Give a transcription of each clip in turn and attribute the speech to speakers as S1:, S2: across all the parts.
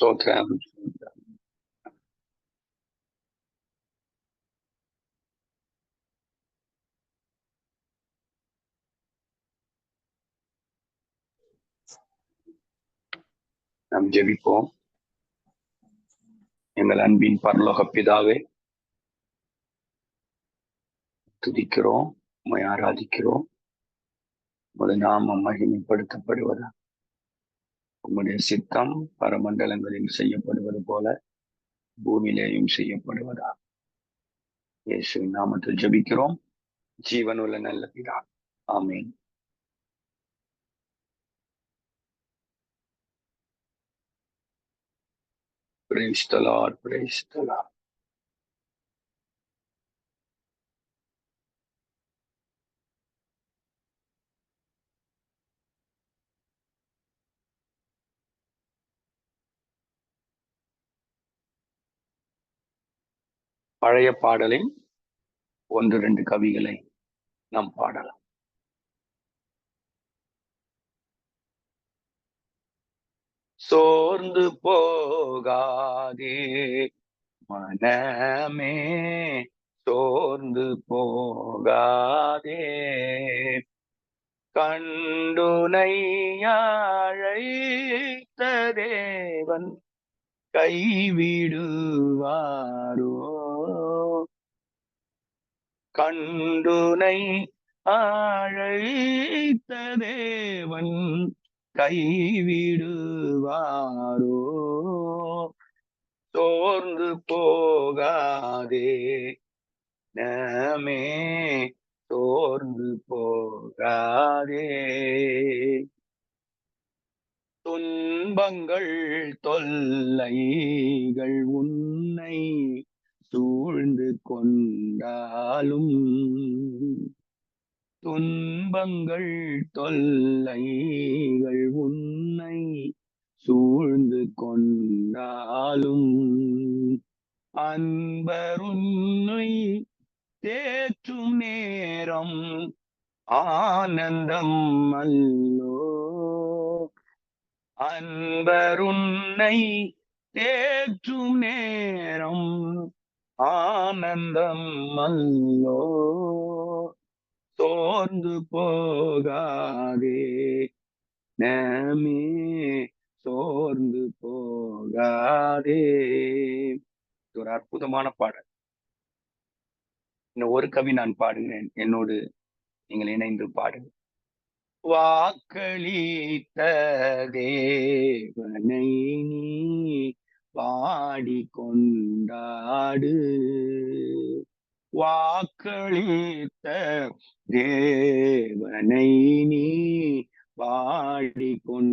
S1: ஸ்தோத்திரம். நாம் ஜெபிப்போம். எங்கள் அன்பின் பரலோக பிதாவே, துதிக்கிறோம், உம்மை ஆராதிக்கிறோம். உமது நாமம் மகிமைப்படுத்தப்படுவதா, உம்முடைய சித்தம் பரமண்டலங்களில் செய்யப்படுவது போல பூமியிலேயும் செய்யப்படுவதா. இயேசுவின் நாமத்தில் ஜெபிக்கிறோம், ஜீவனுள்ள நல்ல பிதா. ஆமென். Praise the Lord, praise the Lord. பழைய பாடலின் 1-2 கவிகளை நாம் பாடலாம். சோர்ந்து போகாதே மனமே, சோர்ந்து போகாதே, கண்டுனை அழைத்த தேவன் கைவிடுவாரோ? கண்டுனை அழைத்த தேவன் கைவிடுவாரோ? சோர்ந்து போகாதே நமே, சோர்ந்து போகாதே. துன்பங்கள் தொல்லைகள் உன்னை சூழ்ந்து கொண்டாலும், துன்பங்கள் தொல்லைகள் உன்னை சூழ்ந்து கொண்டாலும், அன்பர் உன்னை தேற்றும் நேரம் ஆனந்தம் அல்லோ? அன்பர் உன்னை தேற்றும் நேரம் ஆனந்தம் அல்லோ? சோர்ந்து போகாதே நமே, சோர்ந்து போகாதே. ஒரு அற்புதமான பாடல். இன்னும் ஒரு கவி நான் பாடுகிறேன், என்னோடு நீங்கள் இணைந்து பாடுங்க. வாக்களித்த தேவனை நீ பாடிக்கொண்டாடு, வாக்களித்த தேவனை நீ பாடிக்கொண்டாடு,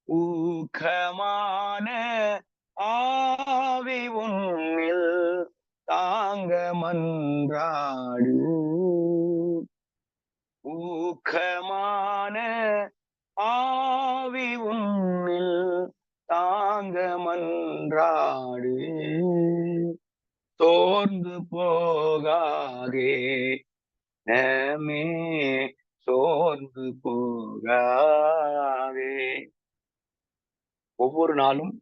S1: ஊக்கமான ஆவி உன்னில் தாங்க மன்றாடு, ஊக்கமான ஆவி உன்னில் தாங்க மன்றாடு, சோர்ந்து போகாதே நமே, சோர்ந்து போகாதே. ஒவ்வொரு நாளும்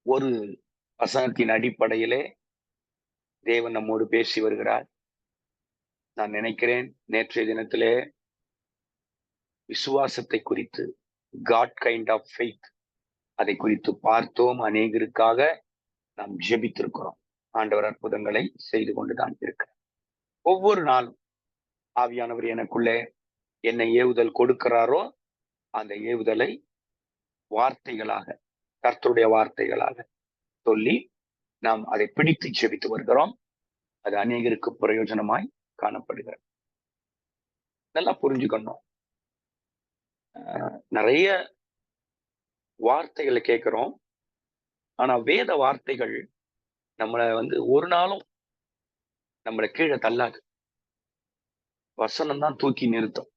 S1: ஒரு வசனத்தின் அடிப்படையிலே தேவன் நம்மோடு பேசி வருகிறார். நான் நினைக்கிறேன், நேற்றைய தினத்திலே விசுவாசத்தை குறித்து, காட் கைண்ட் ஆஃப் ஃபெய்த், அதை குறித்து பார்த்தோம். அநேகருக்காக நாம் ஜெபித்திருக்கிறோம். ஆண்டவர் அற்புதங்களை செய்து கொண்டுதான் இருக்கிறார். ஒவ்வொரு நாளும் ஆவியானவர் எனக்குள்ளே என்ன ஏவுதல் கொடுக்கிறாரோ அந்த ஏவுதலை வார்த்தைகளாக, கர்த்தருடைய வார்த்தைகளாக சொல்லி நாம் அதை பிடித்து ஜெபித்து வருகிறோம். அது அநேகருக்கு பிரயோஜனமாய் காணப்படுகிறது. நல்லா புரிஞ்சுக்கணும். நிறைய வார்த்தைகளை கேட்கிறோம், ஆனா வேத வார்த்தைகள் நம்மளை ஒரு நாளும் நம்மளை கீழே தள்ளாது. வசனம் தான் தூக்கி நிறுத்தும்.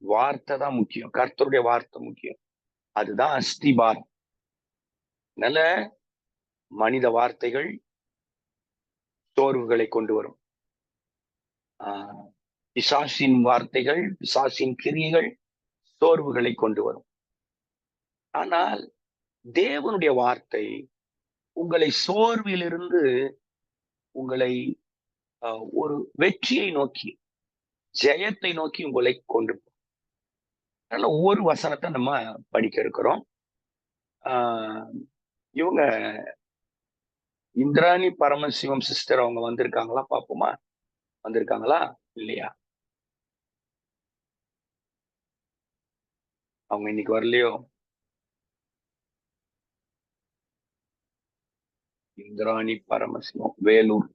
S1: வார்த்தை தான் முக்கியம், கர்த்தருடைய வார்த்தை முக்கியம். அதுதான் அஸ்திபாரம். நல்ல மனித வார்த்தைகள் சோர்வுகளை கொண்டு வரும். பிசாசின் வார்த்தைகள், பிசாசின் கிரியைகள் சோர்வுகளை கொண்டு வரும். ஆனால் தேவனுடைய வார்த்தை உங்களை சோர்விலிருந்து உங்களை ஒரு வெற்றியை நோக்கி, ஜெயத்தை நோக்கி உங்களை கொண்டு அதனால ஒவ்வொரு வசனத்தை நம்ம படிக்க இருக்கிறோம். இவங்க இந்திராணி பரமசிவம் சிஸ்டர் அவங்க வந்திருக்காங்களா? பாப்போமா, வந்திருக்காங்களா இல்லையா? அவங்க இன்னைக்கு வரலையோ? இந்திராணி பரமசிவம், வேலூர்.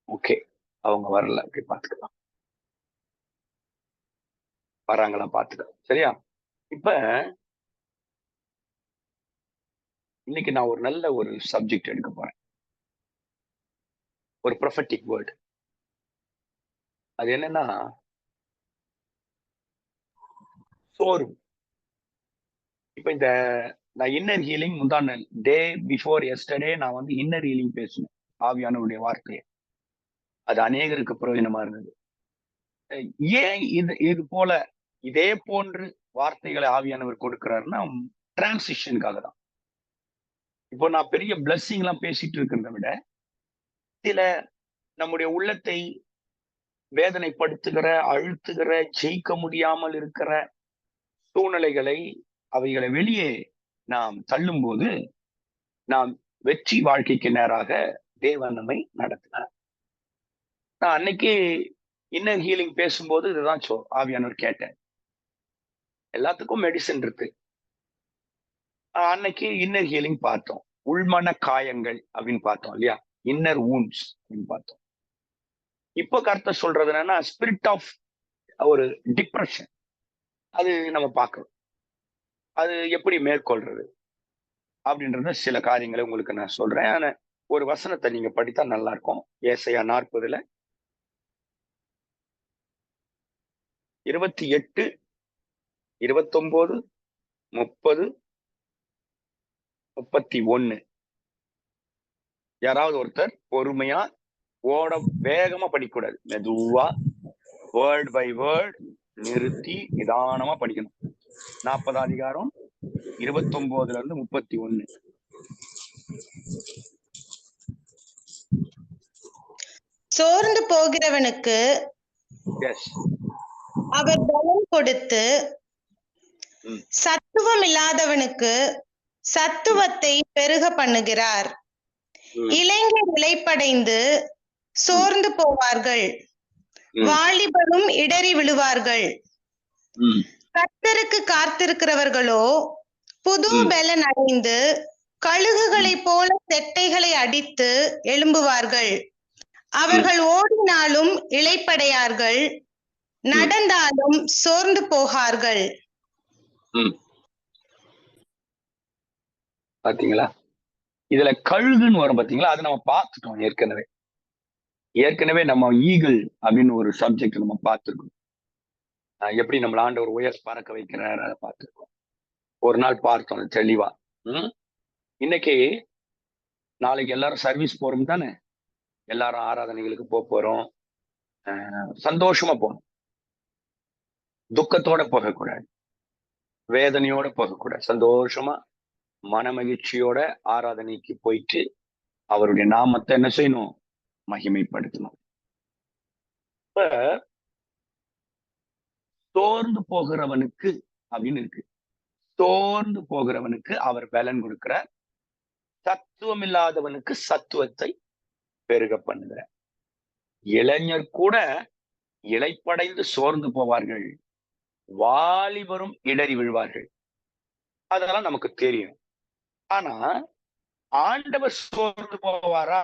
S1: ஓகே, அவங்க வரல. அப்படி பாத்துக்கலாம். வராங்களா பாத்துக்கலாம். சரியா? இப்ப இன்னைக்கு நான் ஒரு நல்ல ஒரு சப்ஜெக்ட் எடுக்க போறேன். ஒரு ப்ரொஃபெட்டிக் வேர்ட். அது என்னன்னா சோர்வு. இப்ப இந்த நான் இன்னர் ஹீலிங் முந்தான டே பிஃபோர் எஸ்டர்டே நான் வந்து இன்னர் ஹீலிங் பேசினேன், ஆவியானவருடைய வார்த்தையை. அது அநேகருக்கு பிரயோஜனமா இருந்தது. ஏன் இது போல இதே போன்று வார்த்தைகளை ஆவியானவர் கொடுக்கிறாருன்னா டிரான்சிஷனுக்காக தான். இப்போ நான் பெரிய பிளஸ்ஸிங் எல்லாம் பேசிட்டு இருக்கிறத விட சில நம்முடைய உள்ளத்தை வேதனைப்படுத்துகிற, அழுத்துகிற, ஜெயிக்க முடியாமல் இருக்கிற சூழ்நிலைகளை, அவைகளை வெளியே நாம் தள்ளும் போது நாம் வெற்றி வாழ்க்கைக்கு நேராக தேவன் நம்மை நடத்தினார். நான் அன்னைக்கு இன்னர் ஹீலிங் பேசும்போது இதுதான் ஆவியானவர் கேட்டேன். எல்லாத்துக்கும் மெடிசன் இருக்கு. அன்னைக்கு இன்னர் ஹீலிங் பார்த்தோம். உள்மன காயங்கள் அப்படின்னு பார்த்தோம் இல்லையா? இன்னர் வூண்ட்ஸ் அப்படின்னு பார்த்தோம். இப்போ கர்த்தர் சொல்றது என்னன்னா ஸ்பிரிட் ஆஃப் ஒரு டிப்ரெஷன். அது நம்ம பார்க்கணும். அது எப்படி மேற்கொள்றது அப்படின்றத சில காரியங்களை உங்களுக்கு நான் சொல்றேன். ஆனா ஒரு வசனத்தை நீங்க படித்தா நல்லா இருக்கும். ஏசாயா 40 28, 29, 30, 31. யாராவது ஒருத்தர் பொறுமையா வேகமா படிக்கக்கூடாது. மெதுவா வேர்ட் பை வேர்ட் நிறுத்தி நிதானமா படிக்கணும். 40 அதிகாரம் 29 இருந்து 31.
S2: சோர்ந்து போகிறவனுக்கு அவர் பலம் கொடுத்து, சத்துவம் இல்லாதவனுக்கு சத்துவத்தை பெருக பண்ணுகிறார். இளைஞர் இளைப்படைந்து சோர்ந்து போவார்கள், வாலிபரும் இடறி விழுவார்கள். கர்த்தருக்கு காத்திருக்கிறவர்களோ புது பலன் அடைந்து கழுகுகளைப் போல செட்டைகளை அடித்து எழும்புவார்கள். அவர்கள் ஓடினாலும் இளைப்படையார்கள், நடந்தாலும் சோர்ந்து போகார்கள்.
S1: பாத்தீங்களா? இதுல கழுகுன்னு வரும் பாத்தீங்களா? அது நம்ம பார்த்துட்டோம் ஏற்கனவே நம்ம ஈகிள் அப்படின்னு ஒரு சப்ஜெக்ட் நம்ம பார்த்துருக்கோம். எப்படி நம்மள ஆண்டவர் உயர் பறக்க வைக்கிறார் அதை பார்த்துருக்கோம். ஒரு நாள் பார்த்தோம் தெளிவா. இன்னைக்கு நாளைக்கு எல்லாரும் சர்வீஸ் போறோம் தானே? எல்லாரும் ஆராதனைகளுக்கு போறோம். சந்தோஷமா போகணும். துக்கத்தோட போகக்கூடாது, வேதனையோட போகக்கூடாது. சந்தோஷமா மன மகிழ்ச்சியோட ஆராதனைக்கு போயிட்டு அவருடைய நாமத்தை என்ன செய்யணும்? மகிமைப்படுத்தணும். இப்ப சோர்ந்து போகிறவனுக்கு அப்படின்னு இருக்கு. சோர்ந்து போகிறவனுக்கு அவர் பலன் கொடுக்கிறார். சத்துவம் இல்லாதவனுக்கு சத்துவத்தை பெருக பண்ணுகிறார். இளைஞர் கூட இளைப்படைந்து சோர்ந்து போவார்கள், வாலிபரும் இடறி விழுவார்கள். அதெல்லாம் நமக்கு தெரியும். ஆனா ஆண்டவர் சோர்ந்து போவாரா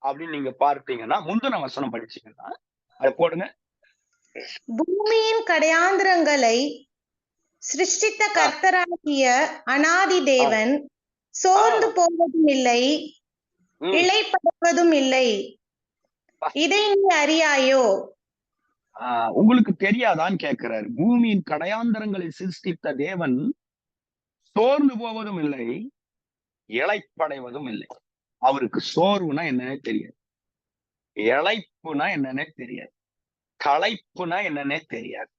S1: அப்படின்னு நீங்க பார்த்தீங்கன்னா, முந்தின வசனம் படிச்சீங்கன்னா அதை போடுங்க.
S2: பூமியின் கடையாந்திரங்களை சிருஷ்டித்த கர்த்தராகிய அநாதி தேவன் சோர்ந்து போவதும் இல்லை, இளைப்படைவதும் இல்லை. இதை நீ அறியாயோ?
S1: உங்களுக்கு தெரியாதான்னு கேட்கிறார். பூமியின் கடையாந்தரங்களை சிருஷ்டித்த தேவன் சோர்ந்து போவதும் இல்லை, இளைப்படைவதும் இல்லை. அவருக்கு சோர்வுனா என்னன்னே தெரியாது, இளைப்புனா என்னன்னே தெரியாது, களைப்புனா என்னன்னே தெரியாது.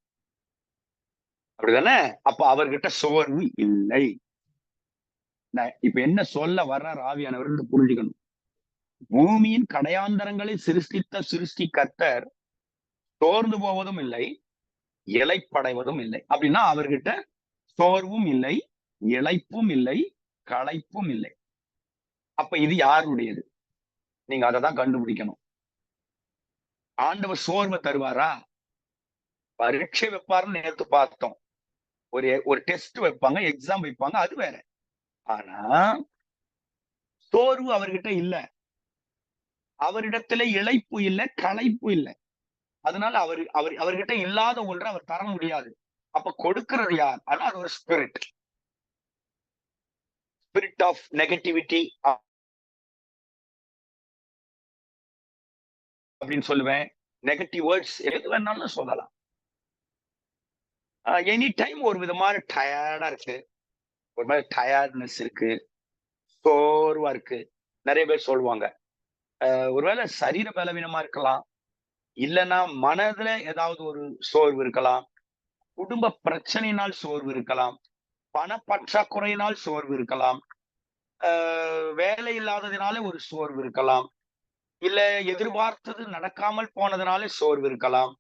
S1: அப்படிதானே? அப்ப அவர்கிட்ட சோர்வு இல்லை. இப்ப என்ன சொல்ல வர்றார் ஆவியானவர் புரிஞ்சுக்கணும். பூமியின் கடையாந்தரங்களை சிருஷ்டித்த சிருஷ்டிகர்த்தர் சோர்ந்து போவதும் இல்லை, இளைப்படைவதும் இல்லை. அப்படின்னா அவர்கிட்ட சோர்வும் இல்லை, இளைப்பும் இல்லை, களைப்பும் இல்லை. அப்ப இது யாருடையது? நீங்க அததான் கண்டுபிடிக்கணும். ஆண்டவர் சோர்வை தருவாரா? பரீட்சை வைப்பாருன்னு நேத்து பார்த்தோம். ஒரு டெஸ்ட் வைப்பாங்க, எக்ஸாம் வைப்பாங்க, அது வேற. ஆனா சோர்வு அவர்கிட்ட இல்ல. அவரிடத்துல இளைப்பு இல்ல, களைப்பு இல்ல. அதனால அவர்கிட்ட இல்லாத ஒன்றை அவர் தர முடியாது. அப்ப கொடுக்கிறது யார்? ஆனா அது ஒரு ஸ்பிரிட் ஆஃப் நெகட்டிவிட்டி அப்படின்னு சொல்லுவேன். நெகட்டிவ் வேர்ட்ஸ் எது வேணாலும் சொல்லலாம். எனி டைம் ஒரு விதமான டயர்டா இருக்கு, ஒரு மாதிரி டயர்ட்னஸ் இருக்கு, சோர்வா இருக்கு. நிறைய பேர் சொல்லுவாங்க. ஒருவேளை சரீர பலவீனமா இருக்கலாம், இல்லைன்னா மனதுல ஏதாவது ஒரு சோர்வு இருக்கலாம், குடும்ப பிரச்சனையினால் சோர்வு இருக்கலாம், பண பற்றாக்குறையினால் சோர்வு இருக்கலாம், வேலை இல்லாததினால ஒரு சோர்வு இருக்கலாம், இல்ல எதிர்பார்த்தது நடக்காமல் போனதுனால சோர்வு இருக்கலாம்,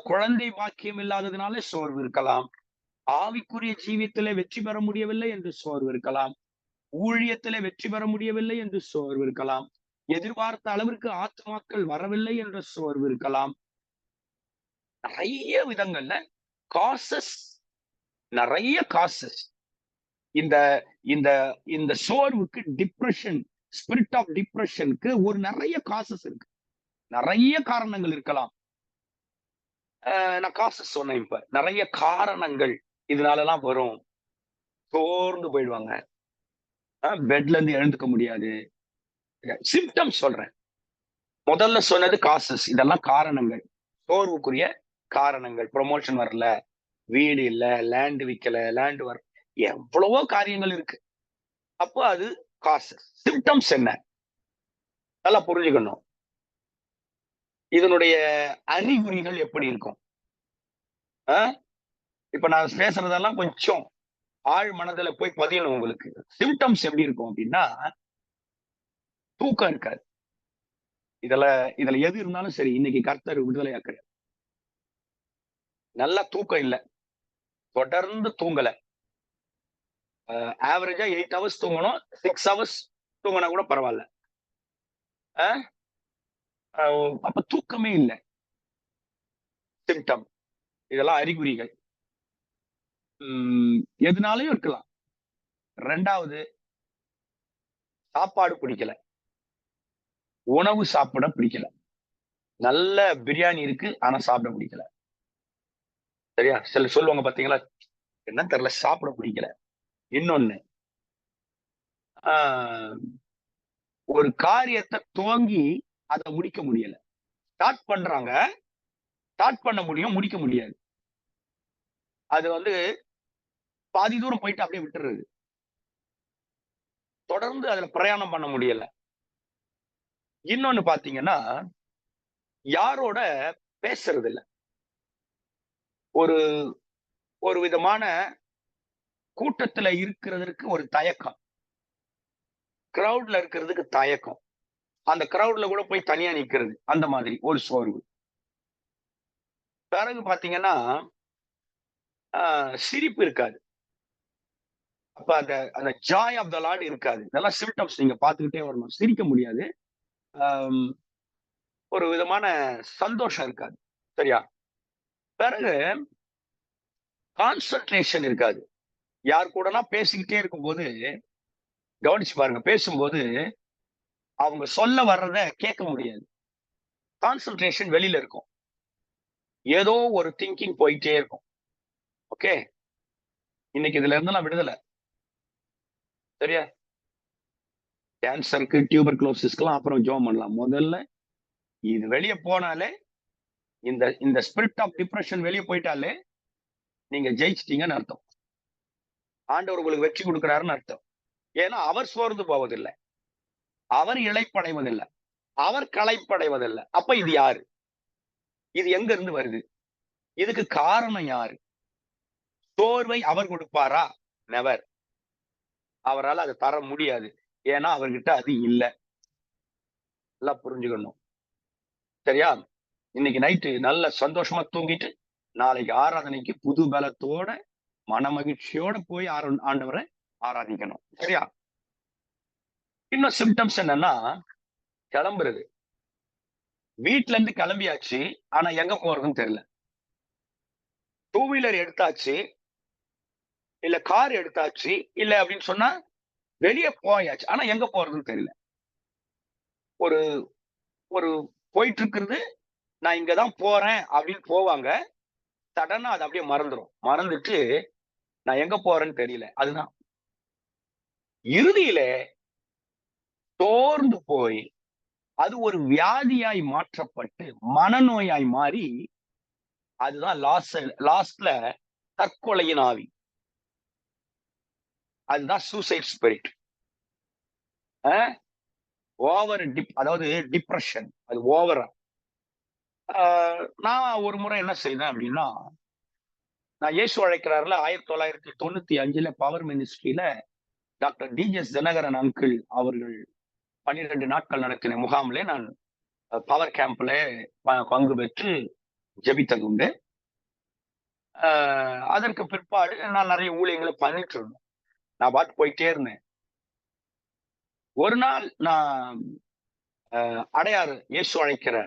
S1: குழந்தை பாக்கியம் இல்லாததுனால சோர்வு இருக்கலாம், ஆவிக்குரிய ஜீவியத்திலே வெற்றி பெற முடியவில்லை என்று சோர்வு இருக்கலாம், ஊழியத்திலே வெற்றி பெற முடியவில்லை என்று சோர்வு இருக்கலாம், எதிர்பார்த்த அளவிற்கு ஆத்மாக்கள் வரவில்லை என்ற சோர்வு இருக்கலாம். நிறைய விதங்கள்ல காசஸ், நிறைய காசஸ். இந்த இந்த இந்த சோர்வுக்கு டிப்ரெஷன், ஸ்பிரிட் ஆஃப் டிப்ரெஷனுக்கு ஒரு நிறைய காசஸ் இருக்கு, நிறைய காரணங்கள் இருக்கலாம். நான் காசஸ் சொன்னேன். இப்ப நிறைய காரணங்கள் இதனாலலாம் வரும். சோர்ந்து போயிடுவாங்க, பெட்ல இருந்து எழுந்துக்க முடியாது. சிம்டம்ஸ் சொல்றேன். முதல்ல சொன்னது காசஸ், இதெல்லாம் காரணங்கள், சோர்வுக்குரிய காரணங்கள். ப்ரொமோஷன் வரல, வீடு இல்ல, லேண்ட் விக்கல, லேண்ட் வர, எவ்வளவோ காரியங்கள் இருக்கு. அப்போ அது காசஸ். சிம்டம்ஸ் என்ன? நல்லா புரிஞ்சுக்கணும். இதனுடைய அறிகுறிகள் எப்படி இருக்கும்? இப்ப நான் பேசுறதெல்லாம் கொஞ்சம் ஆழ் மனதுல போய் பதியணும் உங்களுக்கு. சிம்டம்ஸ் எப்படி இருக்கும் அப்படின்னா, தூக்கம் இருக்காது. இதுல எது இருந்தாலும் சரி, இன்னைக்கு கர்த்தர் விடுதலை ஆக்குறார். நல்லா தூக்கம் இல்ல, தொடர்ந்து தூங்கல. ஆவரேஜா 8 ஹவர்ஸ் தூங்கணும், 6 ஹவர்ஸ் தூங்கினா கூட பரவாயில்ல. அப்ப தூக்கமே இல்லை, சிம்டம். இதெல்லாம் அறிகுறிகள். எதுனாலையும் இருக்கலாம். 2வது, சாப்பாடு பிடிக்கல, உணவு சாப்பிட பிடிக்கல. நல்ல பிரியாணி இருக்கு, ஆனா சாப்பிட பிடிக்கல. சரியா? சில சொல்லுவாங்க பாத்தீங்களா, என்ன தெரியல, சாப்பிட பிடிக்கல. இன்னொன்னு, ஒரு காரியத்தை துவங்கி அதை முடிக்க முடியல. ஸ்டார்ட் பண்றாங்க, ஸ்டார்ட் பண்ண முடியும், முடிக்க முடியாது. அது பாதி தூரம் போயிட்டு அப்படியே விட்டுறது. தொடர்ந்து அதுல பிரயாணம் பண்ண முடியல. இன்னொன்னு பாத்தீங்கன்னா, யாரோட பேசுறது இல்ல. ஒரு ஒரு விதமான கூட்டத்துல இருக்கிறதுக்கு ஒரு தயக்கம், கிரவுட்ல இருக்கிறதுக்கு தயக்கம், அந்த கிரவுட்ல கூட போய் தனியா நிக்கிறது, அந்த மாதிரி ஒரு சோர்வு. பிறகு பாத்தீங்கன்னா, சிரிப்பு இருக்காது. அப்ப அந்த ஜாய் ஆஃப் த லார்ட் இருக்காது. இதெல்லாம் சிம்டம்ஸ், நீங்க பாத்துக்கிட்டே வரணும். சிரிக்க முடியாது, ஒரு விதமான சந்தோஷம் இருக்காது. சரியா? பிறகு கான்சன்ட்ரேஷன் இருக்காது. யார் கூடனா பேசிக்கிட்டே இருக்கும்போது கவனிச்சு பாருங்க, பேசும்போது அவங்க சொல்ல வர்றத கேட்க முடியாது. கான்சன்ட்ரேஷன் வெளியில இருக்கும், ஏதோ ஒரு திங்கிங் போயிட்டே இருக்கும். ஓகே, இன்னைக்கு இதுல இருந்து நான் விடுதலை. சரியா? கேன்சருக்கு, டியூபர்குலோசிஸ்க்குலாம் அப்புறம் ஜோம் பண்ணலாம். முதல்ல இது வெளியே போனாலே, இந்த ஸ்பிரிட் ஆஃப் டிப்ரெஷன் வெளியே போயிட்டாலே நீங்க ஜெயிச்சிட்டீங்கன்னு அர்த்தம். ஆண்டவர் உங்களுக்கு வெற்றி கொடுக்கிறாருன்னு அர்த்தம். ஏன்னா அவர் சோர்ந்து போவதில்லை, அவர் இளைப்படைவதில்லை, அவர் களைப்படைவதில்லை. அப்ப இது யாரு? இது எங்க இருந்து வருது? இதுக்கு காரணம் யாரு? சோர்வை அவர் கொடுப்பாரா? நெவர். அவரால அதை தர முடியாது. ஏன்னா அவர்கிட்ட அது இல்ல. நல்லா புரிஞ்சுக்கணும். சரியா? இன்னைக்கு நைட்டு நல்ல சந்தோஷமா தூங்கிட்டு, நாளைக்கு ஆராதனைக்கு புது பலத்தோட, மனமகிழ்ச்சியோட போய் ஆண்டவர ஆராதிக்கணும். சரியா? இன்னும் சிம்ப்டம்ஸ் என்னன்னா, கிளம்புறது. வீட்ல இருந்து கிளம்பியாச்சு. ஆனா எங்க போறதுன்னு தெரியல. டூ வீலர் எடுத்தாச்சு, இல்ல கார் எடுத்தாச்சு, இல்ல அப்படின்னு சொன்னா வெளிய போயாச்சு. ஆனா எங்க போறதுன்னு தெரியல. ஒரு ஒரு போயிட்டு இருக்கிறது, நான் இங்க தான் போறேன் அப்படின்னு போவாங்க. சடனா அது அப்படியே மறந்துரும். மறந்துட்டு நான் எங்க போறேன்னு தெரியல. அதுதான். இறுதியில சோர்ந்து போய், அது ஒரு வியாதியாய் மாற்றப்பட்டு, மனநோயாய் மாறி, அதுதான் லாஸ்ட்ல தற்கொலையின் ஆவி. அதுதான் சூசைட் ஸ்பிரிட். அதாவது டிப்ரஷன். அது ஓவரா. நான் ஒரு முறை என்ன செய்தேன் அப்படின்னா, நான் இயேசு அழைக்கிறார்ல 1995 பவர் மினிஸ்ட்ரியில டாக்டர் டி.எஸ். தினகரன் அங்கிள் அவர்கள் 12 நாட்கள் நடத்தின முகாமிலே நான் பவர் கேம்ப்ல பங்கு பெற்று ஜெபித்தது உண்டு. அதற்கு பிற்பாடு நான் நிறைய ஊழியங்களை பண்ணிட்டு இருந்தேன். நான் பாட்டு போயிட்டே இருந்தேன். ஒரு நாள் நான் அடையாறு இயேசு அழைக்கிற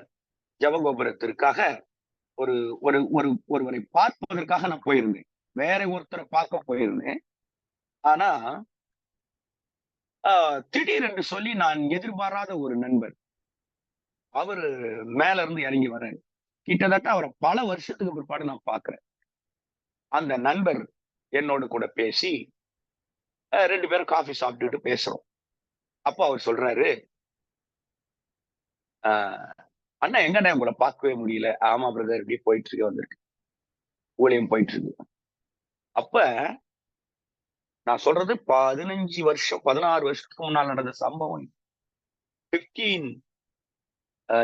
S1: ஜெபகோபுரத்திற்காக ஒரு ஒரு ஒரு ஒருவரை பார்ப்பதற்காக நான் போயிருந்தேன். வேற ஒருத்தரை பார்க்க போயிருந்தேன். ஆனா திடீரென்று சொல்லி நான் எதிர்பாராத ஒரு நண்பர் அவரு மேல இருந்து இறங்கி வர்றாரு. கிட்டத்தட்ட அவரை பல வருஷத்துக்கு பிற்பாடு நான் பார்க்கிறேன். அந்த நண்பர் என்னோடு கூட பேசி 2 பேரும் காஃபி சாப்பிட்டுட்டு பேசுறோம். அப்போ அவர் சொல்றாரு, அண்ணா எங்கண்ணா உங்களை பார்க்கவே முடியல. ஆமா பிரதர், இப்படி போயிட்டு இருக்கு, வந்திருக்கு, ஊழியம் போயிட்டு இருக்கு. அப்ப நான் சொல்றது 15 வருஷம் 16 வருஷத்துக்கு முன்னால் நடந்த சம்பவம். 15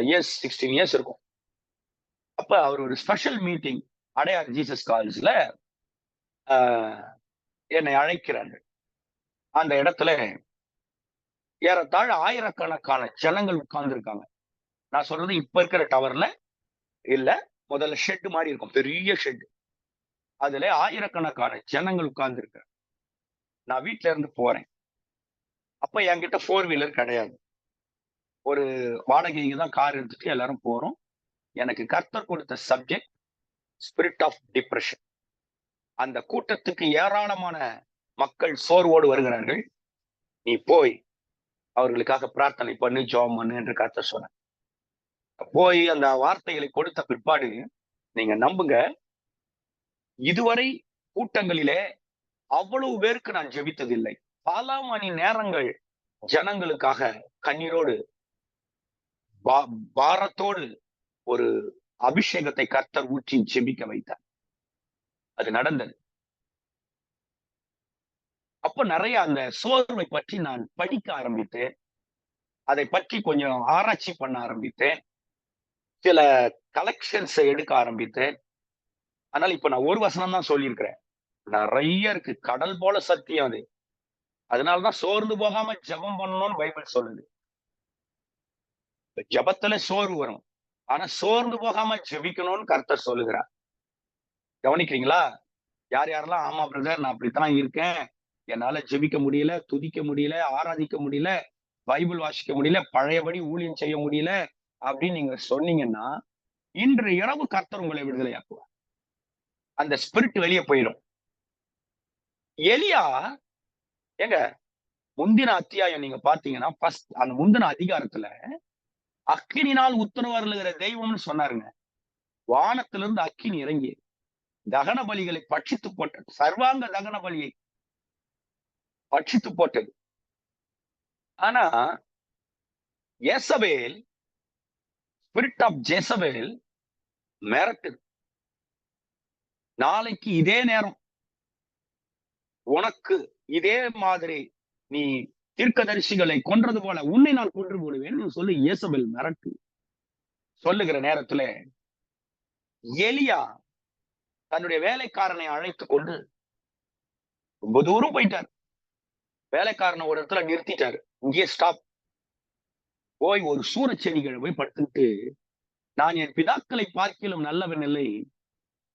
S1: இயர்ஸ் 16 இயர்ஸ் இருக்கும். அப்ப அவர் ஒரு ஸ்பெஷல் மீட்டிங் அடையார் ஜீசஸ் காலேஜ்ல என்னை அழைக்கிறார்கள். அந்த இடத்துல ஏறத்தாழ ஆயிரக்கணக்கான ஜனங்கள் உட்கார்ந்து இருக்காங்க. நான் சொல்றது இப்ப இருக்கிற டவர்ல இல்ல, முதல்ல ஷெட் மாதிரி இருக்கும், பெரிய ஷெட். அதுல ஆயிரக்கணக்கான ஜனங்கள் உட்கார்ந்து இருக்க. நான் வீட்டுல இருந்து போறேன். அப்ப என்கிட்ட 4 வீலர் கிடையாது. ஒரு வாடகைக்கு தான் கார் எடுத்துட்டு எல்லாரும் போறோம். எனக்கு கர்த்தர் கொடுத்த சப்ஜெக்ட் ஸ்பிரிட் ஆஃப் டிப்ரெஷன். அந்த கூட்டத்துக்கு ஏராளமான மக்கள் சோர்வோடு வருகிறார்கள். நீ போய் அவர்களுக்காக பிரார்த்தனை பண்ணு, ஜெபம் பண்ணு என்று கர்த்தர் சொன்னார். போய் அந்த வார்த்தைகளை கொடுத்த பிற்பாடு நீங்க நம்புங்க, இதுவரை கூட்டங்களிலே அவ்வளவு பேருக்கு நான் ஜெபித்ததில்லை. பல மணி நேரங்கள் ஜனங்களுக்காக கண்ணீரோடு பாரத்தோடு ஒரு அபிஷேகத்தை கர்த்தர் ஊற்றி ஜெபிக்க வைத்தார். அது நடந்தது. அப்ப நிறைய அந்த சோர்வை பற்றி நான் படிக்க ஆரம்பித்தேன். அதை பற்றி கொஞ்சம் ஆராய்ச்சி பண்ண ஆரம்பித்தேன். சில கலெக்ஷன்ஸ் எடுக்க ஆரம்பித்தேன். அதனால இப்ப நான் ஒரு வசனம் தான் சொல்லியிருக்கிறேன். நிறைய இருக்கு. கடல் போல சத்தியம் அது. அதனாலதான் சோர்ந்து போகாம ஜெபம் பண்ணணும்னு பைபிள் சொல்லுது. ஜெபத்துல சோர்வு வரும். ஆனா சோர்ந்து போகாம ஜெபிக்கணும்னு கர்த்தர் சொல்லுகிறார். கவனிக்கிறீங்களா? யார் யாரெல்லாம் ஆமா பிரதர் நான் அப்படித்தான் இருக்கேன், என்னால ஜெபிக்க முடியல, துதிக்க முடியல, ஆராதிக்க முடியல, பைபிள் வாசிக்க முடியல, பழையபடி ஊழியம் செய்ய முடியல அப்படின்னு நீங்க சொன்னீங்கன்னா, இன்று இரவு கர்த்தர் உங்களை விடுதலையாக்குவார். அந்த ஸ்பிரிட் வெளியே போயிடும். எலியா எங்க முந்தின அத்தியாயம் நீங்க பாத்தீங்கன்னா, அந்த முந்தின அதிகாரத்துல அக்கினினால் உத்தரவு அருளுகிற தெய்வம்னு சொன்னாருங்க. வானத்திலிருந்து அக்கினி இறங்கி தகன பலிகளை பட்சித்து போட்டது. சர்வாங்க தகன பலியை பட்சித்து போட்டது. ஆனா யேசபேல், ஸ்பிரிட் ஆஃப் ஜெசபேல் மிரட்டுது. நாளைக்கு இதே நேரம் உனக்கு இதே மாதிரி நீ தீர்க்கதரிசிகளை கொன்றது போல உன்னை நான் கொன்று போடுவேன் சொல்லி யேசபேல் மிரட்டு சொல்லுகிற நேரத்துல எலியா தன்னுடைய வேலைக்காரனை அழைத்து கொண்டு ரொம்ப தூரம் போயிட்டாரு. வேலைக்காரனை ஒரு இடத்துல நிறுத்திட்டாரு. இங்கேயே ஸ்டாப். போய் ஒரு சூரச் செடிகளை போய் படுத்துக்கிட்டு, நான் என் பிதாக்களை பார்க்கிலும் நல்லவன் இல்லை.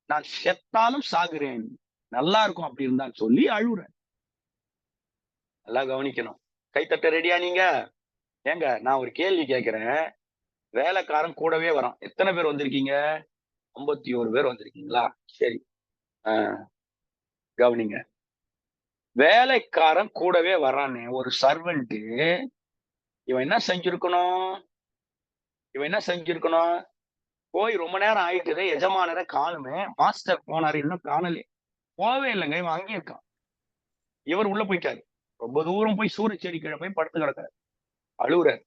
S1: நான் செத்தாலும் சாகுறேன். நல்லா இருக்கும் அப்படி இருந்தான்னு சொல்லி அழுவுறேன். நல்லா கவனிக்கணும். கைத்தட்ட ரெடியா நீங்க? ஏங்க நான் ஒரு கேள்வி கேட்கிறேன். வேலைக்காரன் கூடவே வரான். எத்தனை பேர் வந்திருக்கீங்க? 51 பேர் வந்திருக்கீங்களா? சரி. கவனிங்க. வேலைக்காரன் கூடவே வர்றானே ஒரு சர்வெண்ட். இவன் என்ன செஞ்சிருக்கணும்? இவன் என்ன செஞ்சிருக்கணும்? போய் ரொம்ப நேரம் ஆயிட்டுதே, எஜமானரை காணுமே. மாஸ்டர் போனாரு, இன்னும் காணலே. போவே இல்லைங்க. இவன் அங்கேயே இருக்கான். இவர் உள்ள போயிட்டாரு. ரொம்ப தூரம் போய் சூரச் செடி கீழே போய் படுத்து கிடக்காரு. அழுவுறாரு.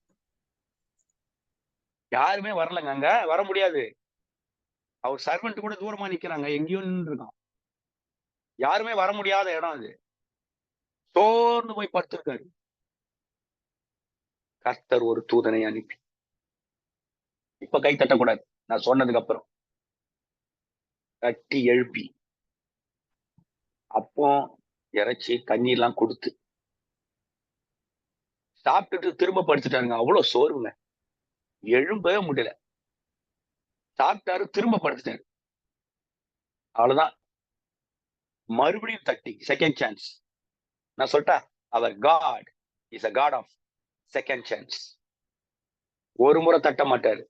S1: யாருமே வரலங்க அங்க. வர முடியாது. அவர் சர்வெண்ட் கூட தூரமா நிக்கிறாங்க. எங்கேயோ நின்று இருக்கான். யாருமே வர முடியாத இடம் அது. சோர்ந்து போய் படுத்திருக்காரு. கர்த்தர் ஒரு தூதனை அனுப்பி, இப்ப கை தட்டக்கூடாது, நான் சொன்னதுக்கு அப்புறம் தட்டி எழுப்பி, அப்போ இறைச்சி தண்ணீர்லாம் கொடுத்து சாப்பிட்டுட்டு திரும்ப படுத்துட்டாருங்க. அவ்வளவு சோர்வுங்க. எழும்பவே முடியல. சாப்பிட்டாரு, திரும்ப படுத்துட்டாரு. அவ்வளவுதான். மறுபடியும் தட்டி செகண்ட் சான்ஸ். நான் சொல்லிட்டா, அவர் God is a God of second chance. ஒரு முறை தட்ட மாட்டாரு,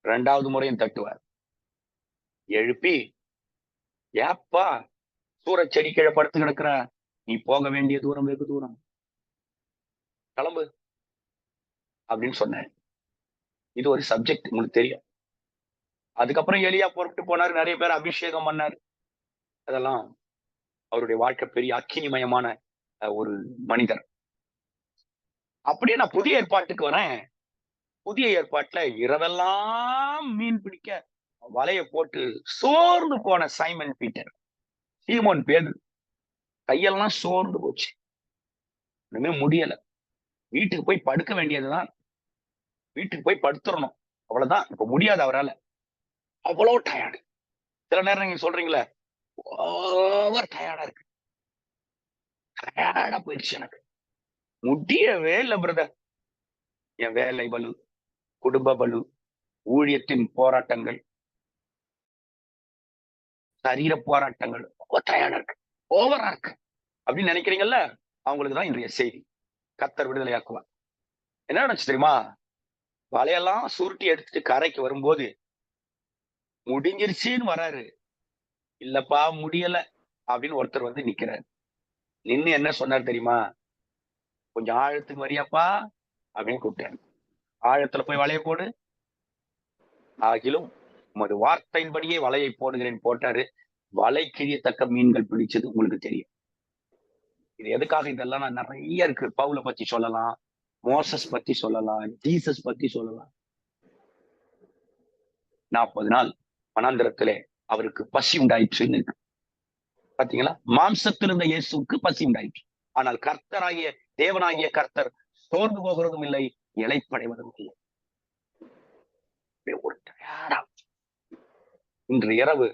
S1: 2வது முறையும் தட்டுவார். எழுப்பி, ஏப்பா சூரச் செடி கீழே படுத்து கிடக்குற, நீ போக வேண்டிய தூரம் வெகு தூரம், கிளம்பு அப்படின்னு சொன்னேன். இது ஒரு சப்ஜெக்ட், உங்களுக்கு தெரியும். அதுக்கப்புறம் எலியா புறப்பட்டு போனாரு, நிறைய பேர் அபிஷேகம் பண்ணாரு. அதெல்லாம் அவருடைய வாழ்க்கை பெரிய அக்கினிமயமான ஒரு மனிதர். அப்படியே நான் புதிய ஏற்பாட்டுக்கு வரேன். புதிய ஏற்பாட்டுல இரவெல்லாம் மீன் பிடிக்க வலைய போட்டு சோர்ந்து போன சைமன் பீட்டர், சீமோன் பேதுரு, கையெல்லாம் சோர்ந்து போச்சு. ஒண்ணுமே முடியல. வீட்டுக்கு போய் படுக்க வேண்டியதுதான். வீட்டுக்கு போய் படுத்துறணும், அவ்வளவுதான். இப்ப முடியாது அவரால. அவ்வளவு டயர்டு. சில நேரம் நீங்க சொல்றீங்களே, ஓவர் டயர்டா இருக்கு, டயர்டா போயிடுச்சு எனக்கு, முடியவே இல்லை பிரதர். என் வேலை பலு, குடும்ப பலு, ஊழியத்தின் போராட்டங்கள், சரீர போராட்டங்கள், ரொம்ப டயர்டா இருக்கு, ஓவரா இருக்கு அப்படின்னு நினைக்கிறீங்கல்ல, அவங்களுக்கு தான் இன்றைய செய்தி. கர்த்தர் விடுதலையாக்குவார். என்ன நினைச்சு தெரியுமா? வலையெல்லாம் சுருட்டி எடுத்துட்டு கரைக்கு வரும்போது முடிஞ்சிருச்சுன்னு வராரு. இல்லப்பா முடியல அப்படின்னு ஒருத்தர் வந்து நிக்கிறாரு. நின்னு என்ன சொன்னார் தெரியுமா? கொஞ்சம் ஆழத்துக்கு வரியாப்பா அப்படின்னு கூப்பிட்டாரு. ஆழத்துல போய் வலைய போடு, ஆகிலும் உமது வார்த்தையின்படியே வலையை போடுகிறேன் போட்டாரு. வலை கிழியத்தக்க மீன்கள் பிடிச்சது உங்களுக்கு தெரியும். இது எதுக்காக? இதெல்லாம் நான் நிறைய இருக்கு. பவுலை பத்தி சொல்லலாம், மோசஸ் பத்தி சொல்லலாம், ஜீசஸ் பத்தி சொல்லலாம். 40 நாள் வனாந்திரத்திலே அவருக்கு பசி உண்டாயிற்றுன்னு இருக்கு. பாத்தீங்களா? மாம்சத்தில் இருந்த இயேசுக்கு பசி உண்டாயிற்று. ஆனால் கர்த்தராகிய தேவனாகிய கர்த்தர் சோர்ந்து போகிறதும் இல்லை, இளைப்படைவதும் இல்லை. ஒரு டயர்டா. இன்று இரவு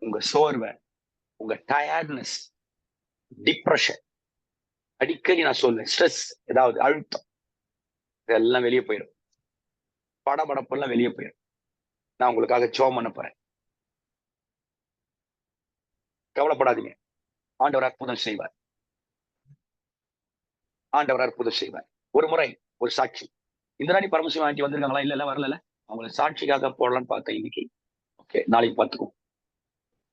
S1: உங்க சோர்வை, உங்க டயர்ட்னஸ், டிப்ரெஷன், அடிக்கடி நான் சொல்லுவேன், ஸ்ட்ரெஸ், ஏதாவது அழுத்தம், இதெல்லாம் வெளியே போயிடும். படபடப்பெல்லாம் வெளியே போயிடும். நான் உங்களுக்காக ஜெபம் பண்ண போறேன். கவலைப்படாதீங்க. ஆண்டவர் அற்புதம் செய்வார். ஆண்டவர் அற்புதம் செய்வார். ஒரு முறை ஒரு சாட்சி. இந்த நாடி பரமசிவம் ஆண்டி வந்திருக்காங்களா? இல்ல வரல. அவங்களை சாட்சிக்காக போடலான்னு பார்த்தேன் இன்னைக்கு. ஓகே, நாளைக்கு பார்த்துக்குவோம்.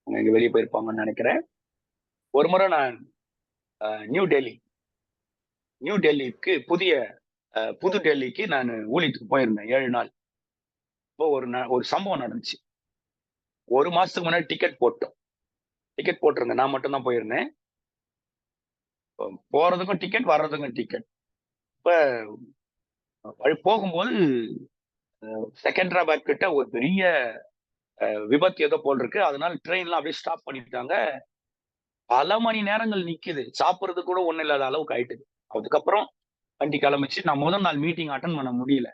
S1: அவங்க எங்க வெளியே போயிருப்பாங்கன்னு நினைக்கிறேன். ஒரு முறை நான் நியூ டெல்லிக்கு புது டெல்லிக்கு நான் ஊழியத்துக்கு போயிருந்தேன் 7 நாள். இப்போ ஒரு சம்பவம் நடந்துச்சு. 1 மாசத்துக்கு முன்னாடி டிக்கெட் போட்டிருந்தேன். நான் மட்டும் தான் போயிருந்தேன். போறதுக்கும் டிக்கெட், வர்றதுக்கும் டிக்கெட். இப்ப போகும்போது செகண்டராபாத் கிட்ட ஒரு பெரிய விபத்து ஏதோ போல் இருக்கு. அதனால ட்ரெயின்லாம் அப்படியே ஸ்டாப் பண்ணிட்டாங்க. பல மணி நேரங்கள் நிக்குது. சாப்பிடுறது கூட ஒண்ணு இல்லாத அளவுக்கு ஆயிட்டுது. அதுக்கப்புறம் வண்டி கிளம்பிச்சு. நான் முதல் நாள் மீட்டிங் அட்டன் பண்ண முடியல.